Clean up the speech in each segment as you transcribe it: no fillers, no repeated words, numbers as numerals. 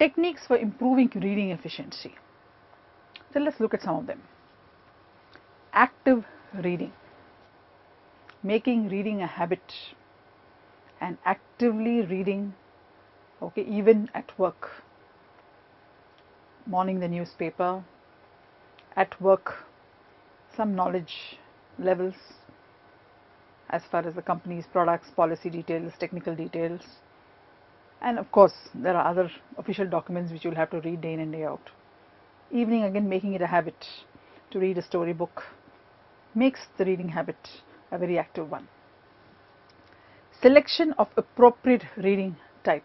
Techniques for improving reading efficiency. So let's look at some of them. Active reading, making reading a habit and actively reading, okay, even at work. Morning the newspaper, at work some knowledge levels as far as the company's products, policy details, technical details, and of course there are other official documents which you will have to read day in and day out. Evening again, making it a habit to read a storybook makes the reading habit a very active one. Selection of appropriate reading type.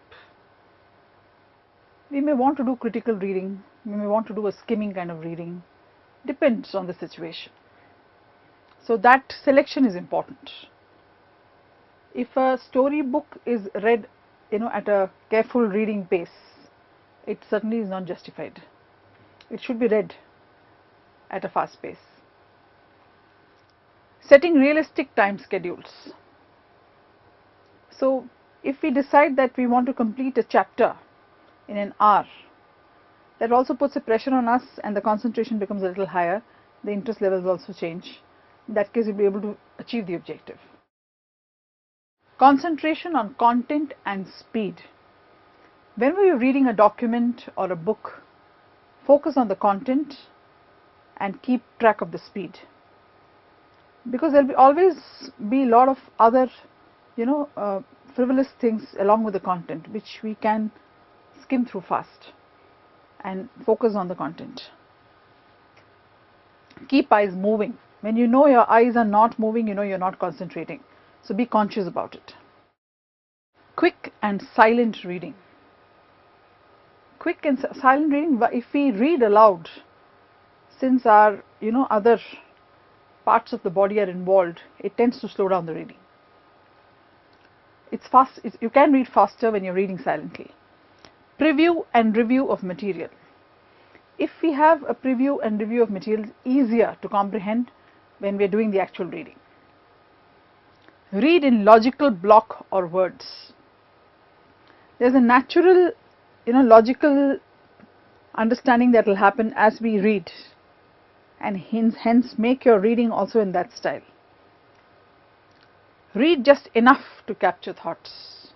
We may want to do critical reading, we may want to do a skimming kind of reading, depends on the situation. So that selection is important. If a storybook is read, at a careful reading pace, it certainly is not justified. It should be read at a fast pace. Setting realistic time schedules. So if we decide that we want to complete a chapter in an hour, that also puts a pressure on us and the concentration becomes a little higher, the interest levels also change. In that case, you'll be able to achieve the objective. Concentration on content and speed. Whenever you're reading a document or a book, focus on the content and keep track of the speed, because there will always be a lot of other frivolous things along with the content which we can skim through fast, and focus on the content. Keep eyes moving. When you know your eyes are not moving, you're not concentrating, so be conscious about it. Quick and silent reading. Quick and silent reading, if we read aloud, since our other parts of the body are involved, it tends to slow down the reading. It's fast. You can read faster when you're reading silently. Preview and review of material. If we have a preview and review of material, it's easier to comprehend when we are doing the actual reading. Read in logical block or words. There's a natural, logical understanding that will happen as we read, and hence make your reading also in that style. Read just enough to capture thoughts.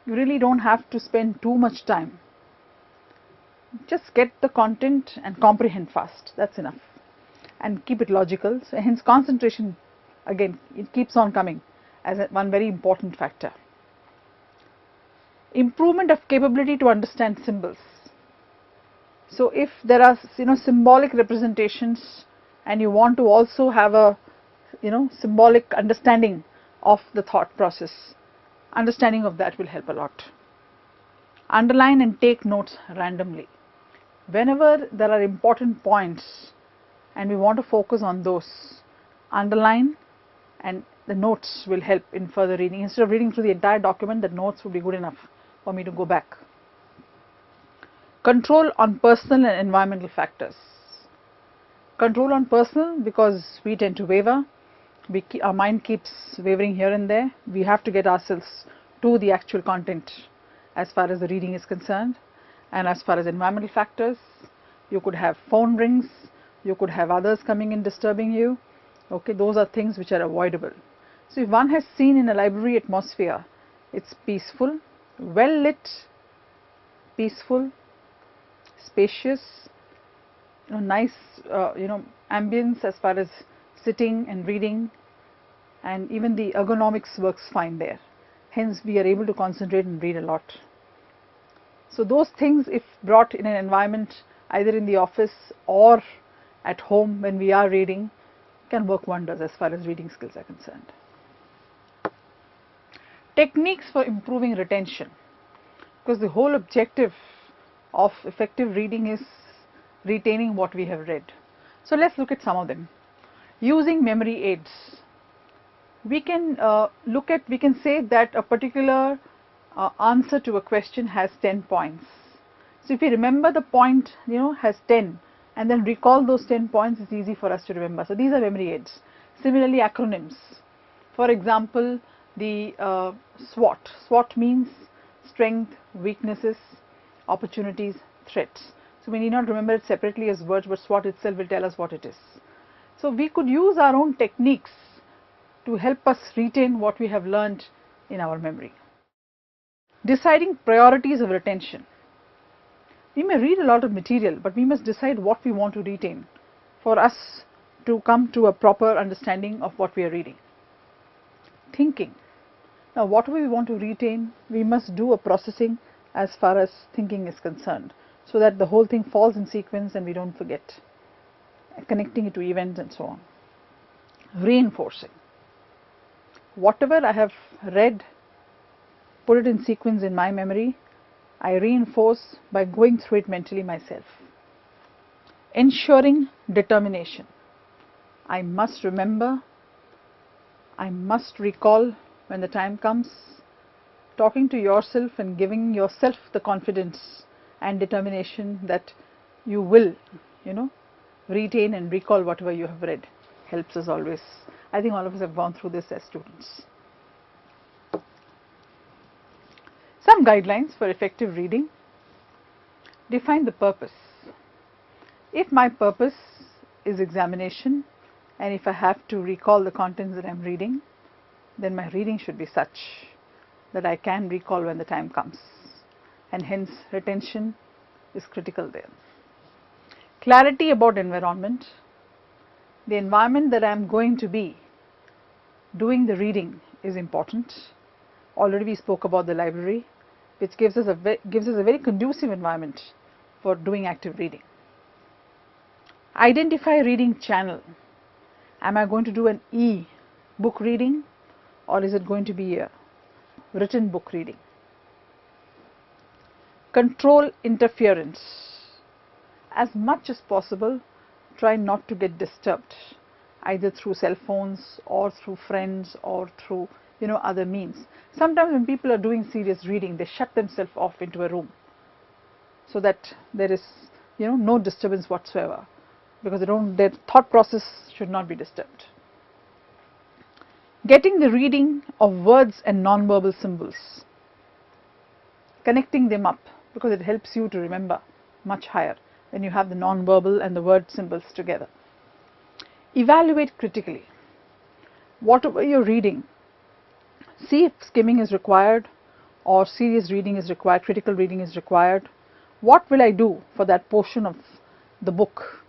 You really don't have to spend too much time. Just get the content and comprehend fast. That's enough. And keep it logical. So hence concentration, again, it keeps on coming as one very important factor. Improvement of capability to understand symbols. So if there are symbolic representations and you want to also have a symbolic understanding of the thought process, understanding of that will help a lot. Underline and take notes randomly. Whenever there are important points and we want to focus on those, underline, and the notes will help in further reading. Instead of reading through the entire document, the notes would be good enough for me to go back. Control on personal and environmental factors. Control on personal, because we tend to waver. Our mind keeps wavering here and there. We have to get ourselves to the actual content as far as the reading is concerned. And as far as environmental factors, you could have phone rings, you could have others coming in disturbing you. Okay, those are things which are avoidable. So if one has seen in a library atmosphere, it's peaceful, well lit, peaceful, spacious, nice ambience as far as sitting and reading, and even the ergonomics works fine there. Hence we are able to concentrate and read a lot. So those things, if brought in an environment either in the office or at home when we are reading, can work wonders as far as reading skills are concerned. Techniques for improving retention, because the whole objective of effective reading is retaining what we have read. So let's look at some of them. Using memory aids. We can say that a particular answer to a question has 10 points. So if we remember the point has 10 and then recall those 10 points, it's easy for us to remember. So these are memory aids. Similarly, acronyms. For example, the SWOT. SWOT means strength, weaknesses, opportunities, threats. So we need not remember it separately as words, but SWOT itself will tell us what it is. So we could use our own techniques to help us retain what we have learned in our memory. Deciding priorities of retention. We may read a lot of material, but we must decide what we want to retain for us to come to a proper understanding of what we are reading. Thinking. Now, whatever we want to retain, we must do a processing as far as thinking is concerned, so that the whole thing falls in sequence and we don't forget, connecting it to events and so on. Reinforcing. Whatever I have read, put it in sequence in my memory, I reinforce by going through it mentally myself. Ensuring determination. I must remember, I must recall when the time comes. Talking to yourself and giving yourself the confidence and determination that you will, retain and recall whatever you have read helps us always. I think all of us have gone through this as students. Some guidelines for effective reading. Define the purpose. If my purpose is examination, and if I have to recall the contents that I am reading, then my reading should be such that I can recall when the time comes, and hence retention is critical there. Clarity about environment. The environment that I am going to be doing the reading is important. Already we spoke about the library, which gives us a very conducive environment for doing active reading. Identify reading channel. Am I going to do an e-book reading, or is it going to be a written book reading? Control interference. As much as possible, try not to get disturbed, either through cell phones or through friends or through other means. Sometimes when people are doing serious reading, they shut themselves off into a room so that there is no disturbance whatsoever, because their thought process should not be disturbed. Getting the reading of words and non-verbal symbols, connecting them up, because it helps you to remember much higher when you have the non-verbal and the word symbols together. Evaluate critically. Whatever you're reading, see if skimming is required or serious reading is required, critical reading is required. What will I do for that portion of the book?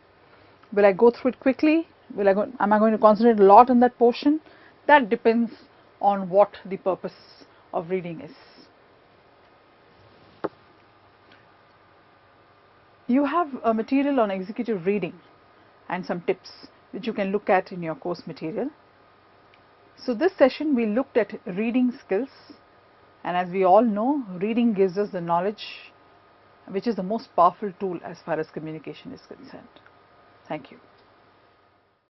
Will I go through it quickly? Am I going to concentrate a lot on that portion? That depends on what the purpose of reading is. You have a material on executive reading and some tips which you can look at in your course material. So this session we looked at reading skills, and as we all know, reading gives us the knowledge, which is the most powerful tool as far as communication is concerned. Thank you.